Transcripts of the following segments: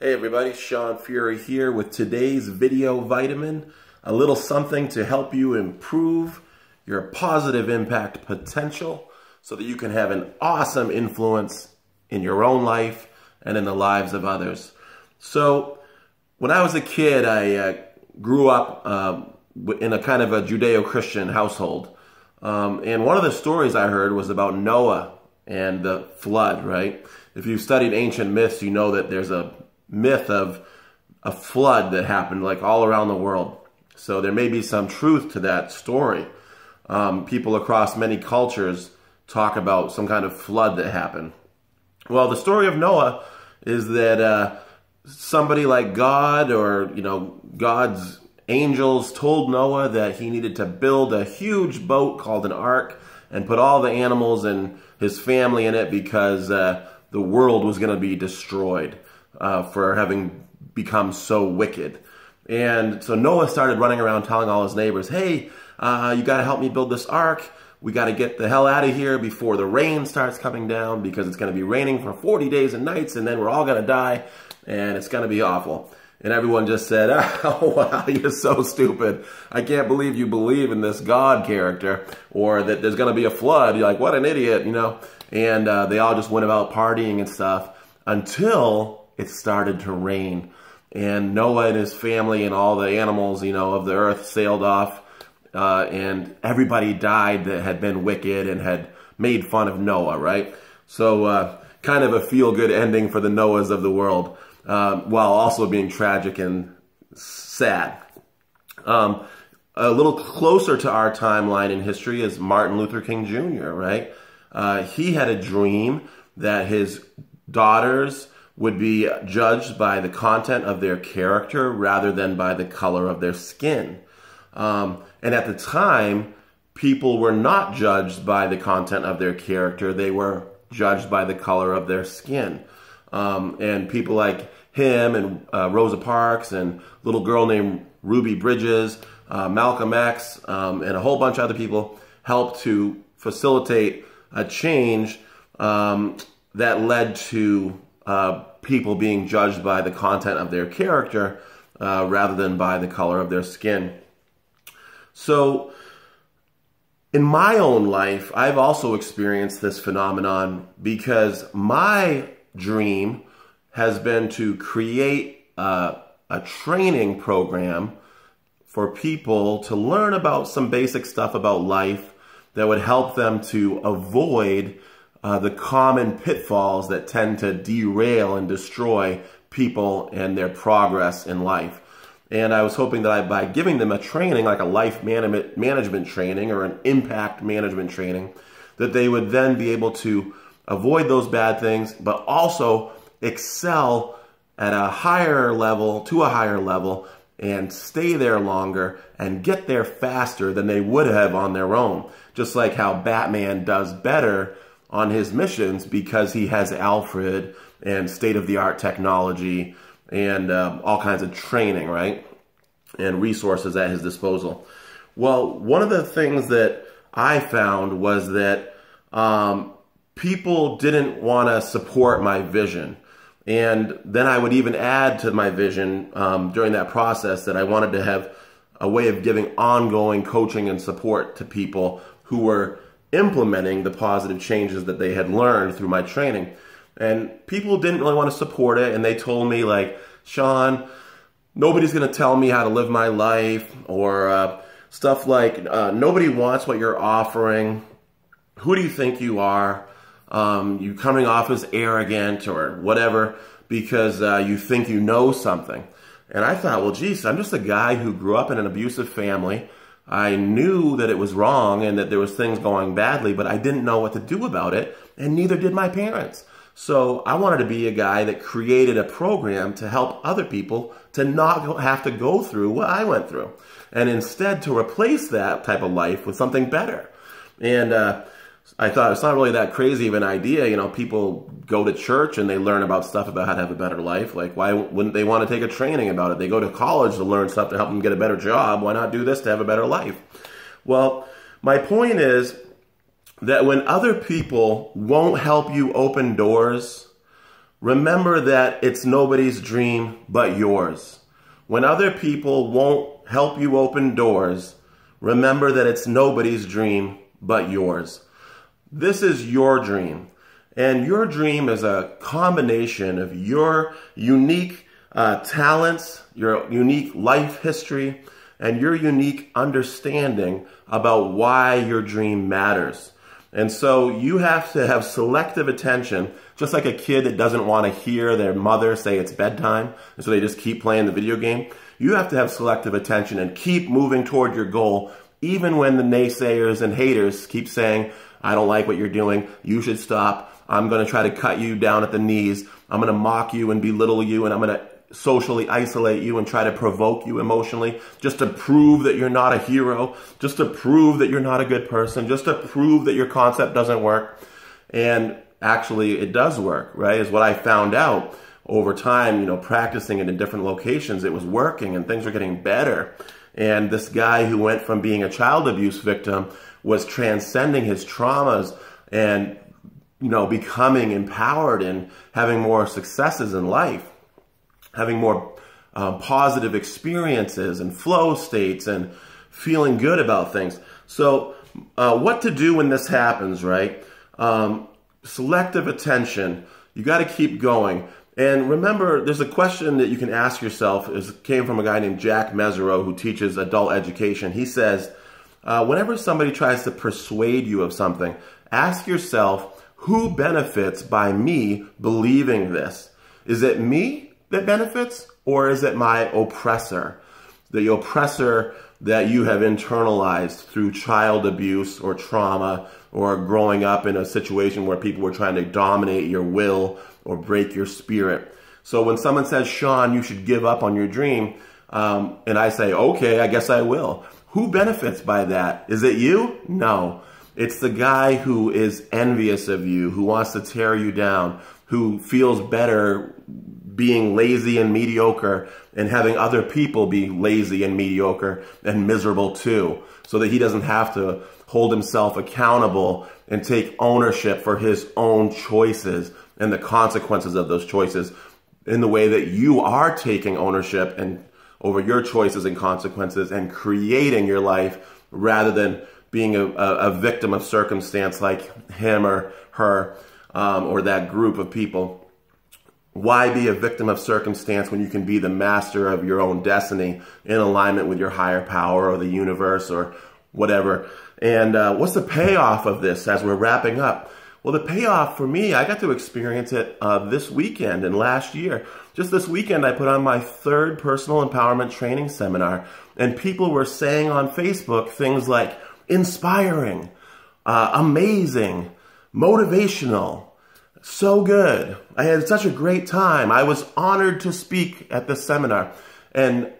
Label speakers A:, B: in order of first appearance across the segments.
A: Hey everybody, Sean Fury here with today's video vitamin, a little something to help you improve your positive impact potential so that you can have an awesome influence in your own life and in the lives of others. So when I was a kid, I grew up in a kind of a Judeo-Christian household. And one of the stories I heard was about Noah and the flood, right? If you've studied ancient myths, you know that there's a myth of a flood that happened like all around the world. So there may be some truth to that story. People across many cultures talk about some kind of flood that happened. Well, the story of Noah is that somebody like God or, God's angels told Noah that he needed to build a huge boat called an ark and put all the animals and his family in it because the world was going to be destroyed for having become so wicked. And so Noah started running around telling all his neighbors, hey, you got to help me build this ark. We got to get the hell out of here before the rain starts coming down because it's going to be raining for 40 days and nights and then we're all going to die and it's going to be awful. And everyone just said, oh, wow, you're so stupid. I can't believe you believe in this God character or that there's going to be a flood. You're like, what an idiot, And they all just went about partying and stuff until it started to rain. And Noah and his family and all the animals, of the earth sailed off. And everybody died that had been wicked and had made fun of Noah, right? So kind of a feel-good ending for the Noahs of the world, while also being tragic and sad. A little closer to our timeline in history is Martin Luther King Jr., right? He had a dream that his daughters would be judged by the content of their character rather than by the color of their skin. And at the time, people were not judged by the content of their character. They were judged by the color of their skin. And people like him and Rosa Parks and a little girl named Ruby Bridges, Malcolm X, and a whole bunch of other people helped to facilitate a change that led to people being judged by the content of their character rather than by the color of their skin. So in my own life, I've also experienced this phenomenon because my dream has been to create a training program for people to learn about some basic stuff about life that would help them to avoid the common pitfalls that tend to derail and destroy people and their progress in life. And I was hoping that by giving them a training, like a life management training or an impact management training, that they would then be able to avoid those bad things, but also excel at a higher level, and stay there longer and get there faster than they would have on their own. Just like how Batman does better on his missions because he has Alfred and state-of-the-art technology and all kinds of training, right? And resources at his disposal. Well, one of the things that I found was that people didn't want to support my vision. And then I would even add to my vision during that process that I wanted to have a way of giving ongoing coaching and support to people who were implementing the positive changes that they had learned through my training. And people didn't really want to support it, and they told me, like, Sean, nobody's going to tell me how to live my life, or stuff like, nobody wants what you're offering. Who do you think you are? You coming off as arrogant or whatever because you think you know something. And I thought, well, geez, I'm just a guy who grew up in an abusive family. I knew that it was wrong and that there was things going badly, but I didn't know what to do about it, and neither did my parents. So I wanted to be a guy that created a program to help other people to not have to go through what I went through, and instead to replace that type of life with something better. And I thought it's not really that crazy of an idea. People go to church and they learn about stuff about how to have a better life. Like, why wouldn't they want to take a training about it? They go to college to learn stuff to help them get a better job. Why not do this to have a better life? Well, my point is that when other people won't help you open doors, remember that it's nobody's dream but yours. When other people won't help you open doors, remember that it's nobody's dream but yours. This is your dream. And your dream is a combination of your unique talents, your unique life history, and your unique understanding about why your dream matters. And so you have to have selective attention, just like a kid that doesn't want to hear their mother say it's bedtime, and so they just keep playing the video game. You have to have selective attention and keep moving toward your goal, even when the naysayers and haters keep saying, I don't like what you're doing, you should stop, I'm going to try to cut you down at the knees, I'm going to mock you and belittle you, and I'm going to socially isolate you and try to provoke you emotionally just to prove that you're not a hero, just to prove that you're not a good person, just to prove that your concept doesn't work. And actually it does work, right? Is what I found out over time, practicing it in different locations. It was working and things were getting better. And this guy who went from being a child abuse victim was transcending his traumas and becoming empowered and having more successes in life, having more positive experiences and flow states and feeling good about things. So what to do when this happens, right? Selective attention. You got to keep going. And remember, there's a question that you can ask yourself. It came from a guy named Jack Mesereau who teaches adult education. He says, whenever somebody tries to persuade you of something, ask yourself, who benefits by me believing this? Is it me that benefits, or is it my oppressor? The oppressor that you have internalized through child abuse or trauma or growing up in a situation where people were trying to dominate your will or break your spirit. So when someone says, Sean, you should give up on your dream, and I say, okay, I guess I will. Who benefits by that? Is it you? No. It's the guy who is envious of you, who wants to tear you down, who feels better being lazy and mediocre and having other people be lazy and mediocre and miserable too, so that he doesn't have to hold himself accountable and take ownership for his own choices and the consequences of those choices in the way that you are taking ownership and over your choices and consequences and creating your life rather than being a victim of circumstance like him or her or that group of people. Why be a victim of circumstance when you can be the master of your own destiny in alignment with your higher power or the universe or whatever? And what's the payoff of this as we're wrapping up? Well, the payoff for me, I got to experience it this weekend and last year. Just this weekend, I put on my 3rd personal empowerment training seminar, and people were saying on Facebook things like inspiring, amazing, motivational, so good. I had such a great time. I was honored to speak at this seminar. And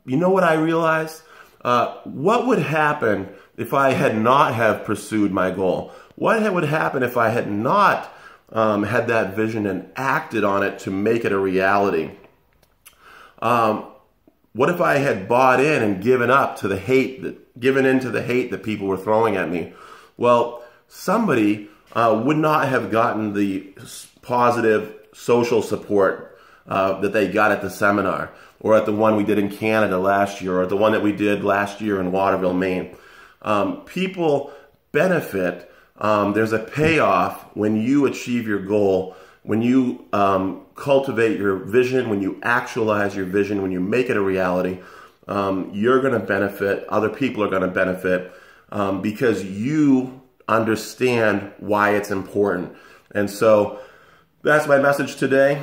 A: you know what I realized? What would happen if I had not have pursued my goal? What would happen if I had not had that vision and acted on it to make it a reality? What if I had bought in and given up to the hate, given into the hate that people were throwing at me? Well, somebody would not have gotten the positive social support that they got at the seminar, or at the one we did in Canada last year, or the one that we did last year in Waterville, Maine. People benefit. There's a payoff when you achieve your goal, when you cultivate your vision, when you actualize your vision, when you make it a reality. You're going to benefit. Other people are going to benefit because you understand why it's important. And so that's my message today.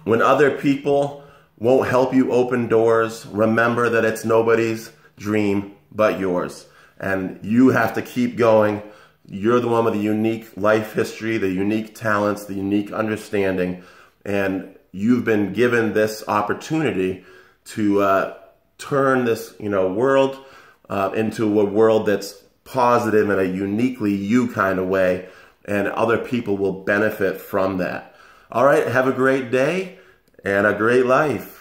A: When other people won't help you open doors, remember that it's nobody's dream but yours. And you have to keep going. You're the one with the unique life history, the unique talents, the unique understanding. And you've been given this opportunity to turn this world into a world that's positive in a uniquely you kind of way, and other people will benefit from that. All right, have a great day and a great life.